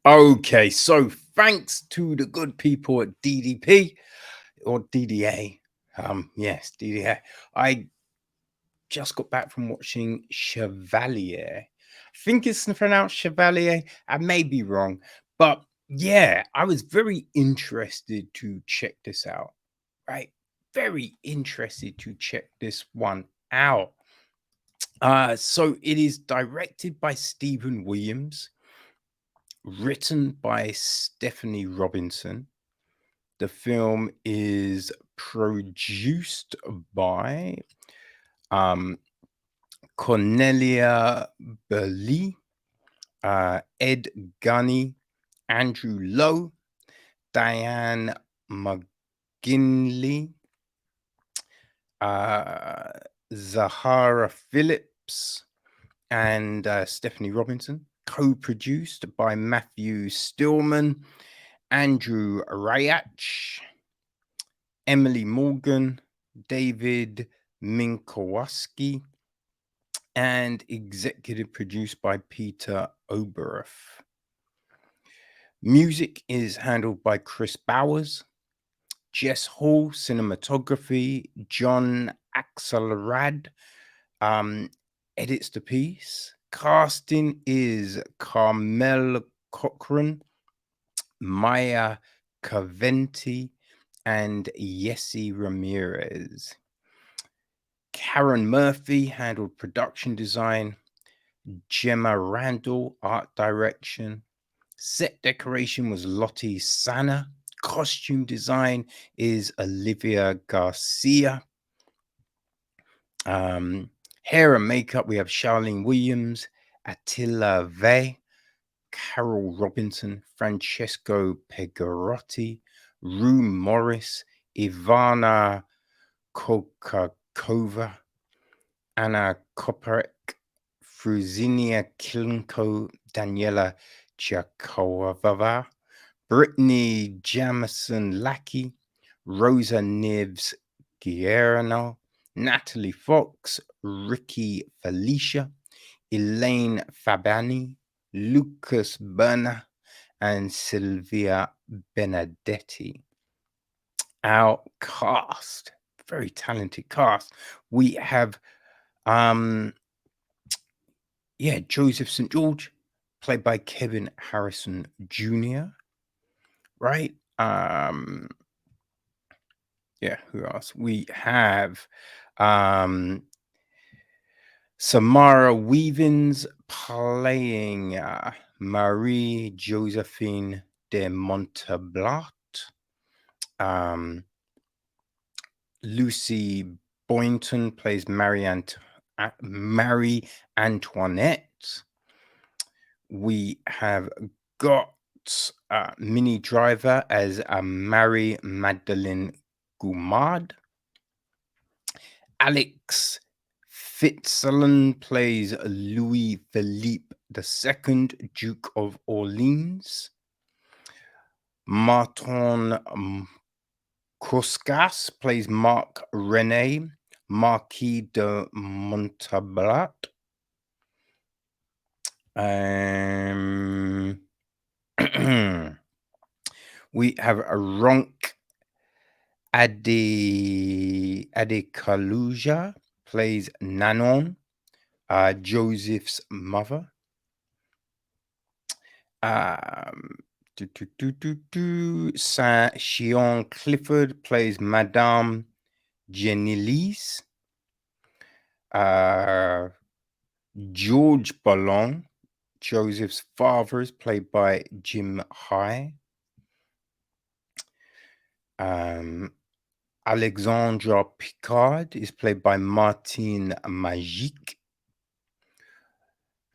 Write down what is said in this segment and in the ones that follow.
Okay, so thanks to the good people at DDP or DDA. Yes, DDA. I just got back from watching Chevalier. I think it's pronounced Chevalier. I may be wrong, but yeah, I was very interested to check this out. Right, very interested to check this one out. So it is directed by Stephen Williams, written by Stefani Robinson. The film is produced by um, Cornelia Burley, Ed Gunny, Andrew Lowe, Diane McGinley, uh, Zahara Phillips, and Stephanie Robinson. Co-produced by Matthew Stillman, Andrew Rayach, Emily Morgan, David Minkowski, and executive produced by Peter Oberoff. Music is handled by Chris Bowers. Jess Hall, cinematography. John Axelrad edits the piece. Casting is Carmel Cochran, Maya Caventi, and Yessi Ramirez. Karen Murphy handled production design. Gemma Randall, art direction. Set decoration was Lottie Sana. Costume design is Olivia Garcia. Hair and makeup, we have Charlene Williams, Attila Vey, Carol Robinson, Francesco Pegarotti, Rue Morris, Ivana Kokakova, Anna Koparek, Fruzinia Klinko, Daniela Chakova, Brittany Jamison Lackey, Rosa Nives Guillermo, Natalie Fox, Ricky Felicia, Elaine Fabani, Lucas Berna, and Sylvia Benedetti. Our cast, very talented cast. We have Joseph St. George, played by Kelvin Harrison Jr. Right? Who else? We have Samara Weavins playing Marie Josephine de Monteblat. Lucy Boynton plays Marie Antoinette. We have got Minnie Driver as Marie Magdalene Goumard. Alex Fitzgerald plays Louis Philippe II, Duke of Orleans. Martin Koskas plays Marc Rene, Marquis de Monteblat. We have a Ronk Adekaluja plays Nanon, Joseph's mother. Saint-Chion Clifford plays Madame Genilise. George Bologne, Joseph's father, is played by Jim High. Alexandra Picard is played by Martine Magique.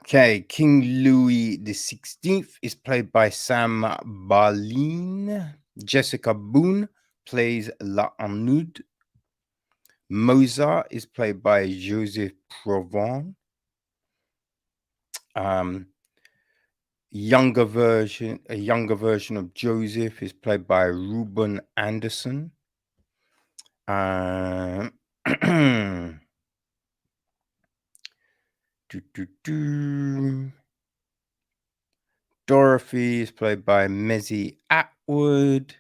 Okay, King Louis XVI is played by Sam Barline. Jessica Boone plays La Anoude. Mozart is played by Joseph Provence. A younger version of Joseph is played by Ruben Anderson. Dorothy is played by Maisie Atwood.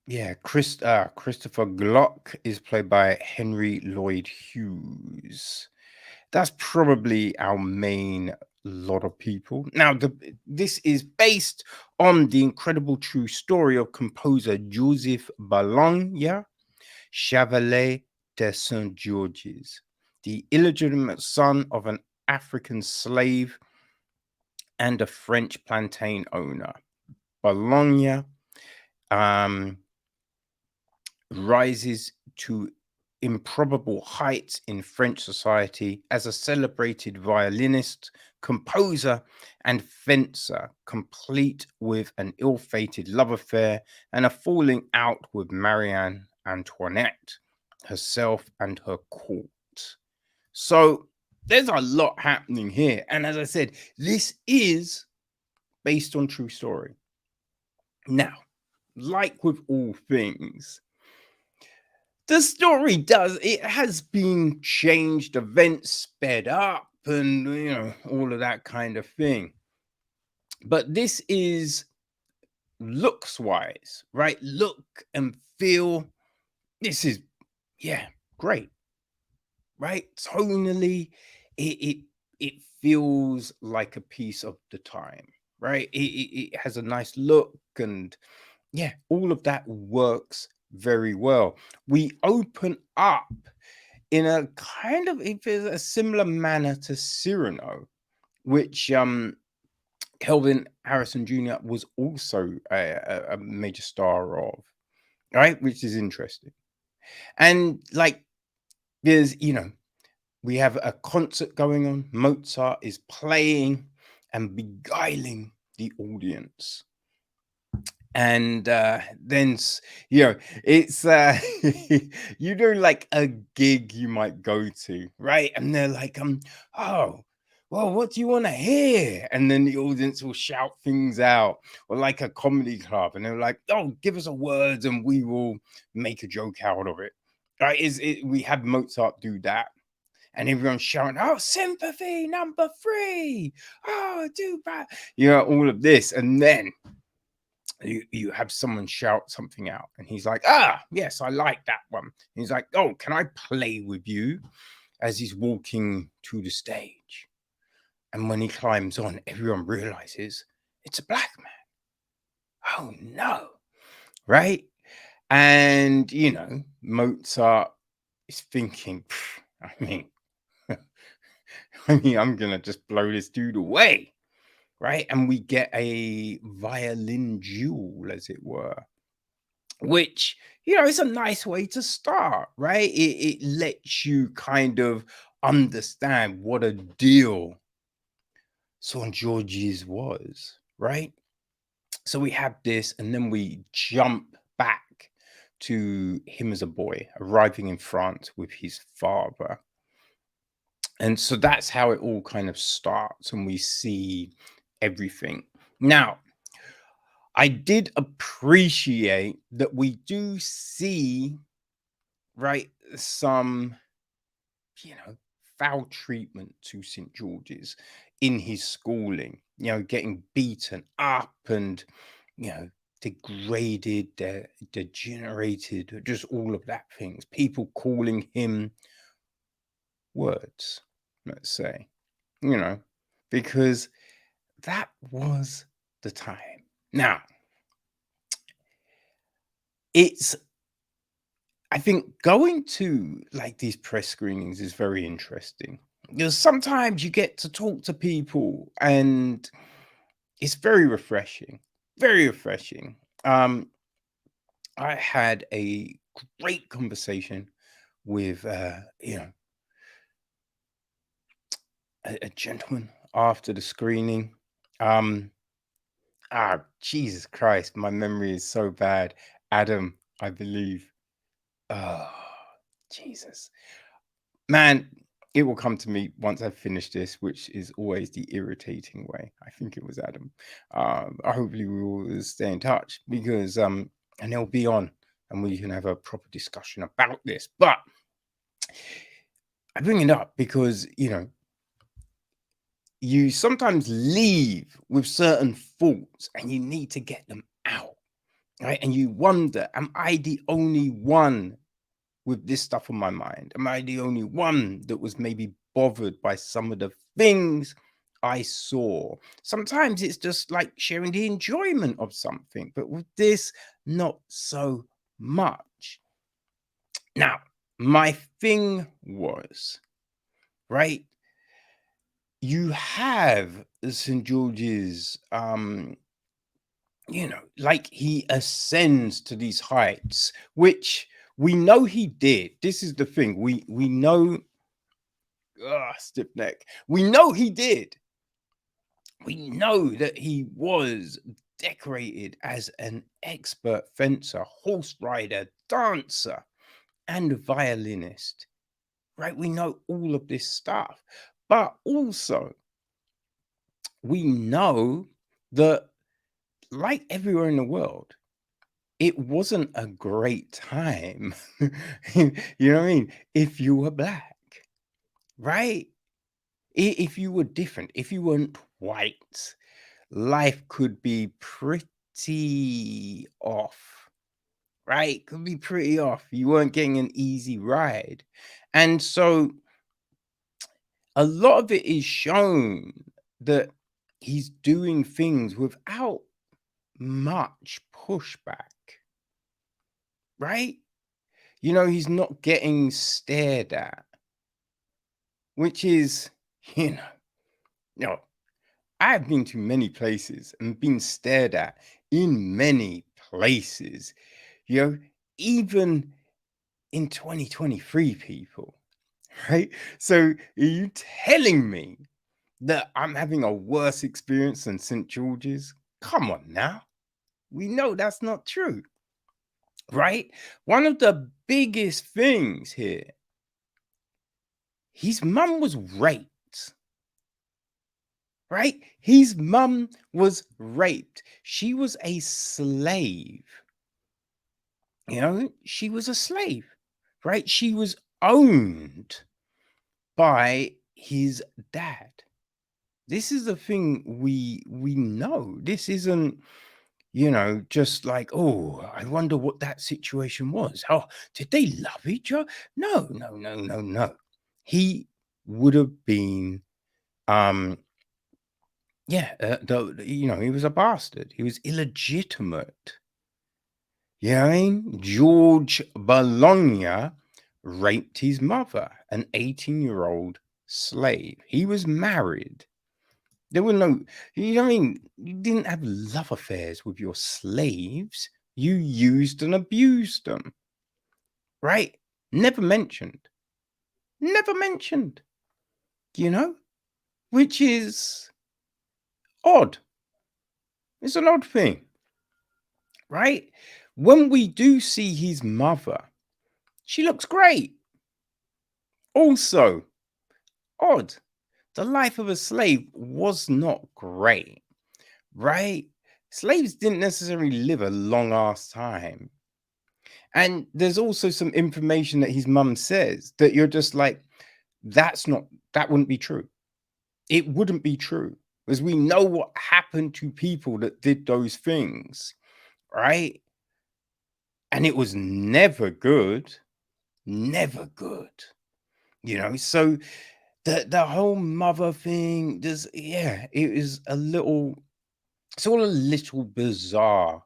Yeah, Christopher Glock is played by Henry Lloyd-Hughes. That's probably our main lot of people. Now, this is based on the incredible true story of composer Joseph Bologne, Chevalier de Saint-Georges, the illegitimate son of an African slave and a French plantain owner. Bologna rises to improbable heights in French society as a celebrated violinist, composer, and fencer, complete with an ill-fated love affair and a falling out with Marie Antoinette herself and her court. So there's a lot happening here. And as I said, this is based on true story. Now, like with all things, the story it has been changed, events sped up, and all of that kind of thing. But this is looks wise, right? Look and feel. This is great, right? Tonally, it feels like a piece of the time, right? It has a nice look, and all of that works very well. We open up in a kind of a similar manner to Cyrano, which Kelvin Harrison Jr. was also a major star of, right? Which is interesting. And like there's, we have a concert going on. Mozart is playing and beguiling the audience. And then it's like a gig you might go to, right? And they're like, oh, well, what do you want to hear? And then the audience will shout things out, or like a comedy club, and they're like, oh, give us a word and we will make a joke out of it, right? We had Mozart do that, and everyone's shouting, oh, sympathy number 3, oh, do bad, all of this. And then you have someone shout something out, and he's like, yes, I like that one. And he's like, oh, can I play with you? As he's walking to the stage. And when he climbs on, everyone realizes it's a black man. Oh no, right? And Mozart is thinking, I'm gonna just blow this dude away, right? And we get a violin duel, as it were, which it's a nice way to start, right? It lets you kind of understand what a deal St. George's was, right? So we have this, and then we jump back to him as a boy arriving in France with his father. And so that's how it all kind of starts, and we see everything. Now, I did appreciate that we do see, right, some, foul treatment to St. George's in his schooling, getting beaten up and, degraded, degenerated, just all of that things. People calling him words, let's say, because that was the time. Now, I think going to like these press screenings is very interesting, because sometimes you get to talk to people and it's very refreshing, very refreshing. I had a great conversation with, a gentleman after the screening. Jesus Christ, my memory is so bad. Adam, I believe. Oh, Jesus. Man, it will come to me once I've finished this, which is always the irritating way. I think it was Adam. Hopefully we will stay in touch, because and he'll be on and we can have a proper discussion about this. But I bring it up because, you sometimes leave with certain thoughts and you need to get them out, right? And you wonder, am I the only one with this stuff on my mind? Am I the only one that was maybe bothered by some of the things I saw? Sometimes it's just like sharing the enjoyment of something, but with this, not so much. Now, my thing was, right? You have St. George's, like he ascends to these heights, which we know he did. This is the thing. We know, stiff neck. We know he did. We know that he was decorated as an expert fencer, horse rider, dancer, and violinist. Right? We know all of this stuff. But also, we know that, like everywhere in the world, it wasn't a great time. You know what I mean? If you were black, right? If you were different, if you weren't white, life could be pretty off, right? Could be pretty off. You weren't getting an easy ride. And so a lot of it is shown that he's doing things without much pushback, right? He's not getting stared at, which is, you know, you know, I've been to many places and been stared at in many places, even in 2023, people, right? So are you telling me that I'm having a worse experience than St. George's? Come on now. We know that's not true, right? One of the biggest things here, his mum was raped, right? His mum was raped. She was a slave. She was a slave, right? She was owned by his dad. This is the thing we know. This isn't, just like, oh, I wonder what that situation was. Oh, did they love each other? No, no, no, no, no. He would have been, he was a bastard. He was illegitimate. You know what I mean? George Bologna raped his mother, an 18-year-old slave. He was married. There were no, you know what I mean? You didn't have love affairs with your slaves. You used and abused them, right? Never mentioned. Never mentioned, which is odd. It's an odd thing, right? When we do see his mother, she looks great. Also, odd. The life of a slave was not great, right? Slaves didn't necessarily live a long ass time. And there's also some information that his mum says that you're just like, that wouldn't be true. It wouldn't be true, because we know what happened to people that did those things, right? And it was never good, never good, So the whole mother thing, it is it's all a little bizarre,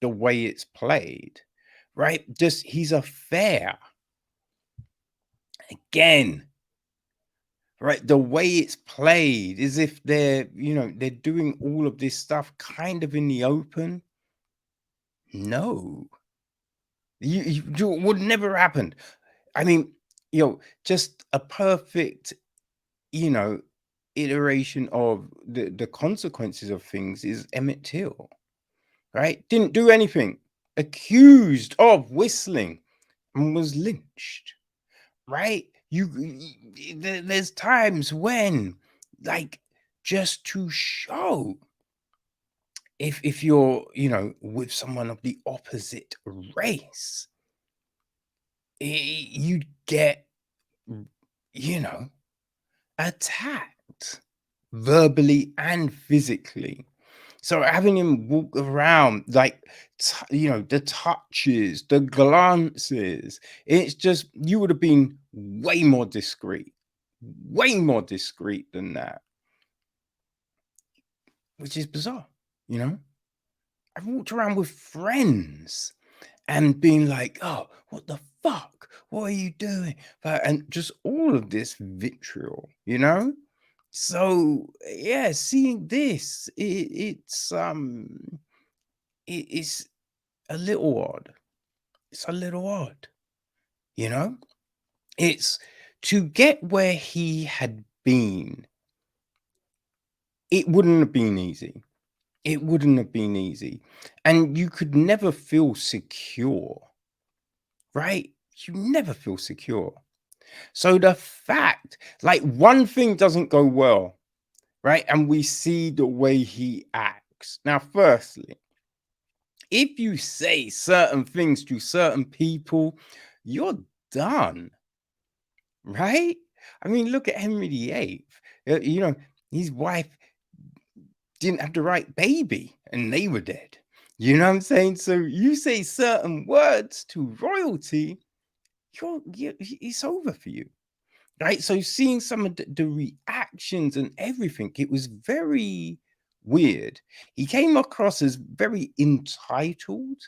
the way it's played, right? Just he's a fair. Again, right? The way it's played is if they're doing all of this stuff kind of in the open. No, you would never happen. I mean, just a perfect, you know, iteration of the consequences of things is Emmett Till, right? Didn't do anything, accused of whistling, and was lynched, right? There's times when, like, just to show if you're, with someone of the opposite race, you get, you know, attacked verbally and physically. So having him walk around, like, the touches, the glances, it's just, you would have been way more discreet than that, which is bizarre, you know? I've walked around with friends and being like, "Oh, what the fuck? What are you doing?" And just all of this vitriol, you know? So yeah, seeing this, it's a little odd. It's a little odd, you know? It's to get where he had been, it wouldn't have been easy. It wouldn't have been easy. And you could never feel secure, right? You never feel secure. So the fact, like, one thing doesn't go well, right? And we see the way he acts. Now, firstly, if you say certain things to certain people, you're done, right? I mean, look at Henry VIII. His wife didn't have the right baby and they were dead. You know what I'm saying? So you say certain words to royalty, it's over for you. Right? So seeing some of the reactions and everything, it was very weird. He came across as very entitled.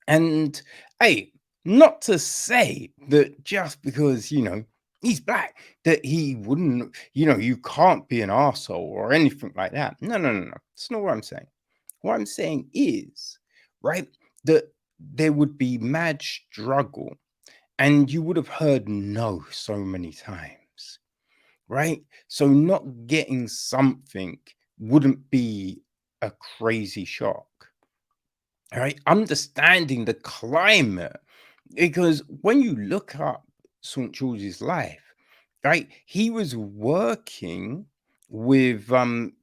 And hey, not to say that just because, he's black, that he wouldn't, you can't be an arsehole or anything like that. No, no, no, no. That's not what I'm saying. What I'm saying is, right, that there would be mad struggle and you would have heard no so many times, right? So not getting something wouldn't be a crazy shock. All right, understanding the climate, because when you look up St. George's life, right, he was working with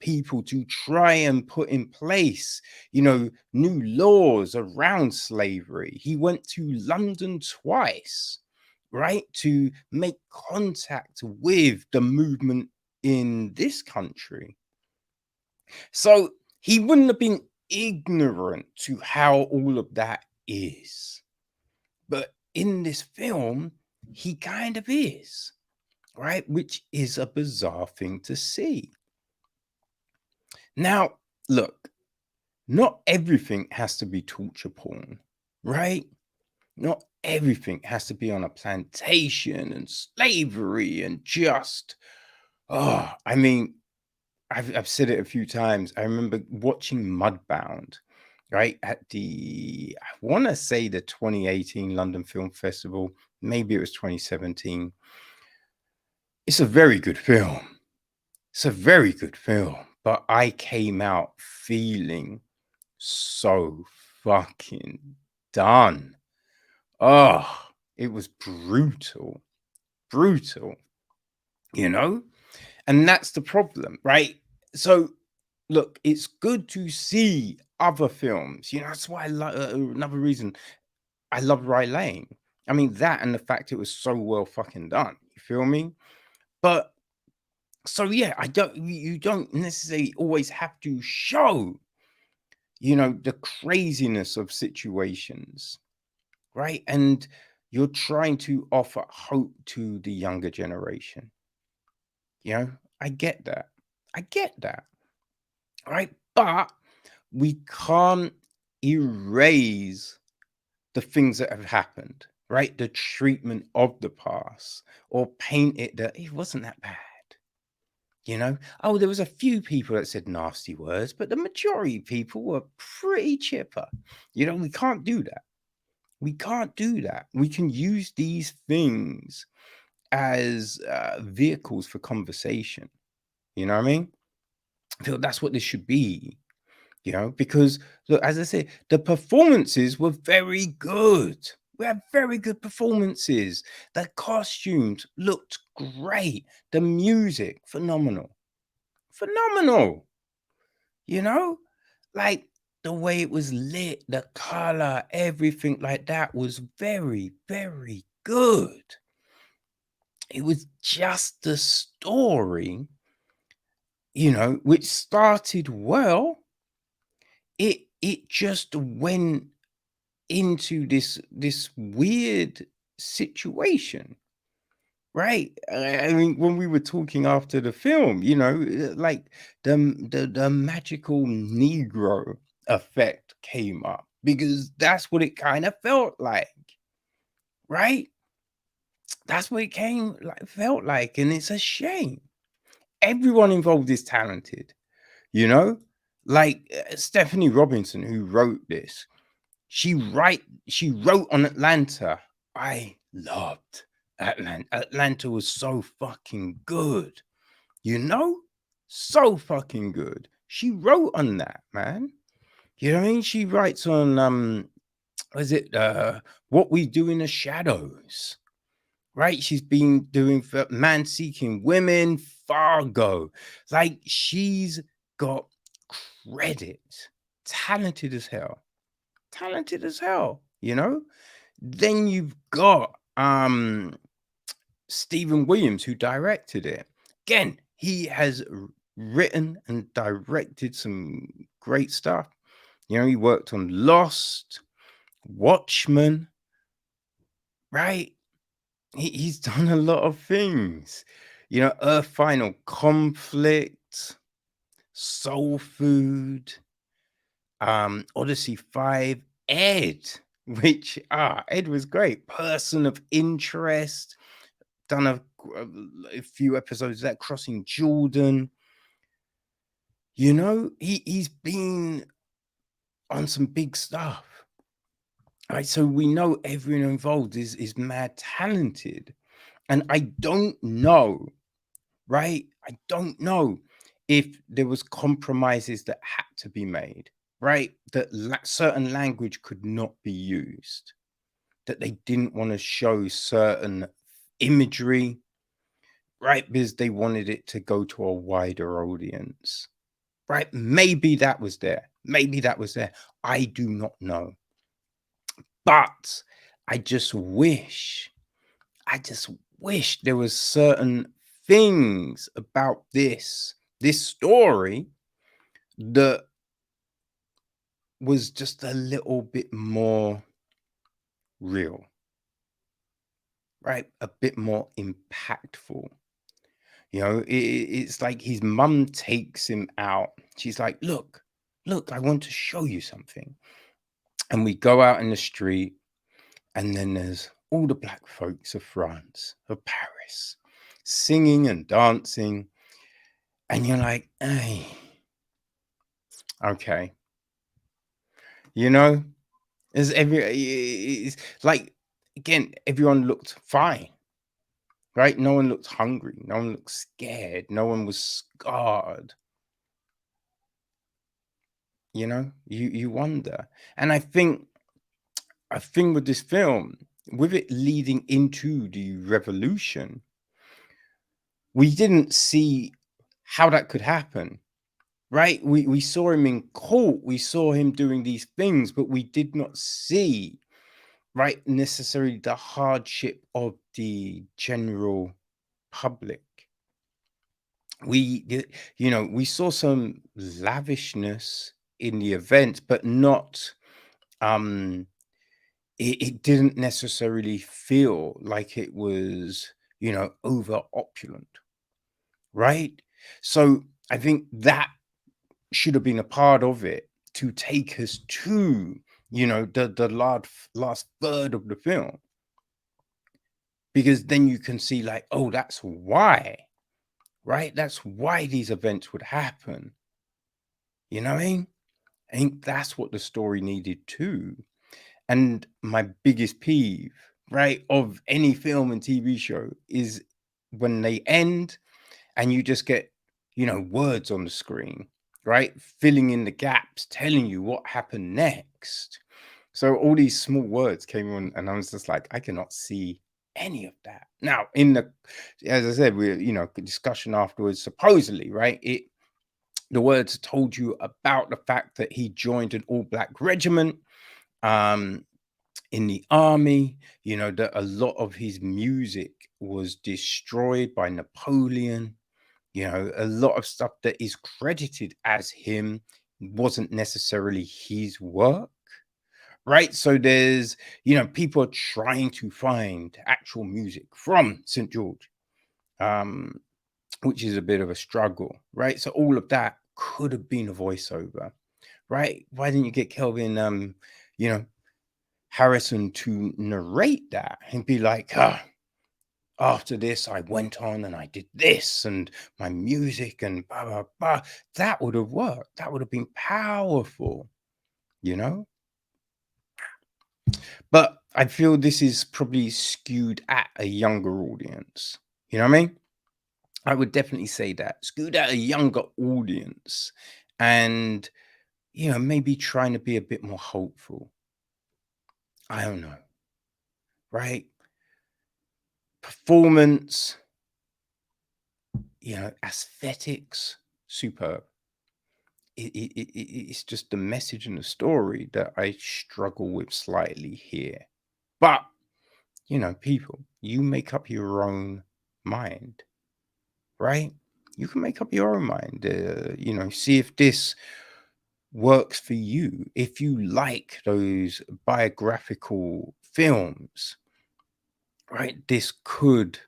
people to try and put in place, new laws around slavery. He went to London twice, right, to make contact with the movement in this country. So he wouldn't have been ignorant to how all of that is. But in this film, he kind of is, right? Which is a bizarre thing to see. Now, look, not everything has to be torture porn, right? Not everything has to be on a plantation and slavery and just, I mean, I've said it a few times. I remember watching Mudbound, right, at I want to say the 2018 London Film Festival. Maybe it was 2017. It's a very good film. It's a very good film. But I came out feeling so fucking done. Oh, it was brutal. Brutal, you know? And that's the problem, right? So look, it's good to see other films. That's why another reason I love Right Lane. I mean, that and the fact it was so well fucking done. You feel me? But so yeah, you don't necessarily always have to show, the craziness of situations, right? And you're trying to offer hope to the younger generation. I get that. I get that. Right? But we can't erase the things that have happened, right? The treatment of the past, or paint it that it wasn't that bad. Oh, there was a few people that said nasty words, but the majority of people were pretty chipper. We can't do that. We can't do that. We can use these things as vehicles for conversation. You know what I mean? I feel that's what this should be. Because look, as I say, the performances were very good. We had very good performances. The costumes looked great. The music, phenomenal. Phenomenal. Like the way it was lit, the color, everything like that was very, very good. it was just the story, which started well. It just went into this weird situation, right? I mean, when we were talking after the film, like the magical Negro effect came up because that's what it kind of felt like, right? That's what it felt like, and it's a shame. Everyone involved is talented, you know, like Stefani Robinson, who wrote this. She wrote on Atlanta. I loved Atlanta. Atlanta was so fucking good, so fucking good. She wrote on that, man. You know what I mean? She writes on was it What We Do in the Shadows, right? She's been doing for Man Seeking Women, Fargo. Like, she's got credit. Talented as hell. Talented as hell, Then you've got Stephen Williams, who directed it. Again, he has written and directed some great stuff. He worked on Lost, Watchmen, right? He's done a lot of things. Earth Final Conflict, Soul Food, Odyssey 5, Ed, which Ed was great. Person of Interest, done a few episodes of that, Crossing Jordan. He's been on some big stuff. Right, so we know everyone involved is mad talented. And I don't know, right? I don't know if there was compromises that had to be made, right? That certain language could not be used, that they didn't want to show certain imagery, right? Because they wanted it to go to a wider audience, right? Maybe that was there. Maybe that was there. I do not know. But I just wish there was certain things about this story that was just a little bit more real, right? A bit more impactful. It's like his mum takes him out. She's like, look, I want to show you something. And we go out in the street, and then there's all the black folks of France, of Paris, singing and dancing. And you're like, hey, okay. It's like, again, everyone looked fine, right? No one looked hungry. No one looked scared. No one was scarred. You wonder. And I think with this film, with it leading into the revolution, we didn't see how that could happen, right? We saw him in court. We saw him doing these things, but we did not see, right, necessarily the hardship of the general public. We saw some lavishness in the event, but not it didn't necessarily feel like it was over opulent, right? So I think that should have been a part of it to take us to the last third of the film, because then you can see, like, oh, that's why, right? That's why these events would happen. You know what I mean? I think that's what the story needed too. And my biggest peeve, right, of any film and TV show is when they end and you just get, words on the screen, right? Filling in the gaps, telling you what happened next. So all these small words came on, and I was just like, I cannot see any of that. Now, as I said, we discussion afterwards, supposedly, right? The words told you about the fact that he joined an all-black regiment in the army, that a lot of his music was destroyed by Napoleon. You know, a lot of stuff that is credited as him wasn't necessarily his work, right? So there's, people are trying to find actual music from St. George, um, which is a bit of a struggle, right? So all of that could have been a voiceover, right? Why didn't you get Kelvin, you know, Harrison to narrate that and be like, after this, I went on and I did this and my music and blah, blah, blah. That would have worked. That would have been powerful, you know? But I feel this is probably skewed at a younger audience. You know what I mean? I would definitely say that. Skewed at a younger audience and, maybe trying to be a bit more hopeful. I don't know. Right? Performance, aesthetics, superb. It's just the message and the story that I struggle with slightly here. But, people, you make up your own mind, right? You can make up your own mind, see if this works for you. If you like those biographical films, right? This could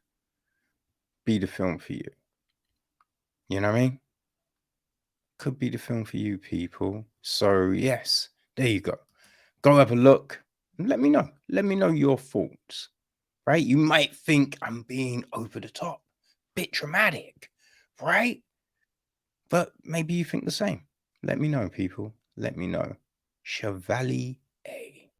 be the film for you. You know what I mean? Could be the film for you, people. So, yes, there you go. Go have a look and let me know. Let me know your thoughts, right? You might think I'm being over the top, bit dramatic, right? But maybe you think the same. Let me know, people. Let me know. Chevalier